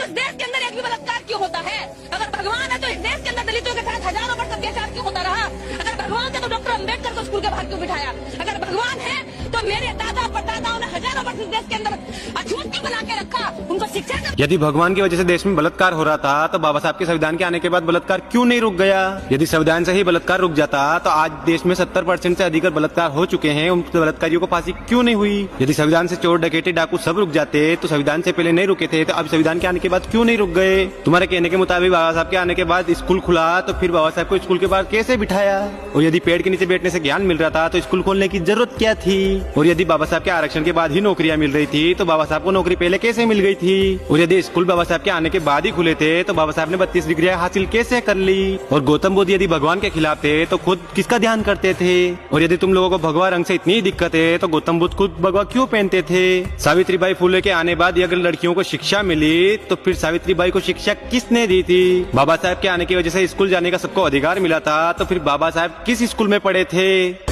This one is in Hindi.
तो इस देश के अंदर एक भी बलात्कार क्यों होता है? अगर भगवान है तो इस देश के अंदर दलितों के साथ हजारों वर्ष अत्याचार क्यों होता रहा? अगर भगवान है तो डॉक्टर अम्बेडकर को स्कूल के बाहर क्यों बिठाया? अगर भगवान है तो मेरे दादा परदादाओं ने हजारों वर्ष इस देश के अंदर अछूत बना के रखा, उनको शिक्षा। यदि भगवान की वजह से देश में बलात्कार हो रहा था तो बाबा साहब के संविधान के आने के बाद बलात्कार क्यों नहीं रुक गया? यदि संविधान से ही बलात्कार रुक जाता तो आज देश में 70% से अधिक बलात्कार हो चुके हैं, उन बलात्कारियों को फांसी क्यों नहीं हुई? यदि संविधान से चोर डकैते डाकू सब रुक जाते तो संविधान से पहले नहीं रुके थे, तो अब संविधान के आने के बाद क्यों नहीं रुक गए? तुम्हारे कहने के मुताबिक बाबा साहब के आने के बाद स्कूल खुला, तो फिर बाबा साहब को स्कूल के बाहर कैसे बिठाया? और यदि पेड़ के नीचे बैठने से ज्ञान मिल रहा था तो स्कूल खोलने की जरूरत क्या थी? और यदि बाबा साहब के आरक्षण के बाद ही नौकरियां मिल रही थी तो बाबा साहब को नौकरी पहले कैसे मिल गई थी? और यदि स्कूल बाबा साहब के आने के बाद ही खुले थे तो बाबा साहब ने 32 डिग्रियां हासिल कैसे कर ली? और गौतम बुद्ध यदि भगवान के खिलाफ थे तो खुद किसका ध्यान करते थे? और यदि तुम लोगों को भगवा रंग से इतनी दिक्कत है तो गौतम बुद्ध खुद भगवा क्यों पहनते थे? सावित्रीबाई फुले के आने बाद अगर लड़कियों को शिक्षा मिली तो फिर सावित्रीबाई को शिक्षा किसने दी थी? बाबा साहब के आने की वजह से स्कूल जाने का सबको अधिकार मिला था, तो फिर बाबा साहब किस स्कूल में पढ़े थे?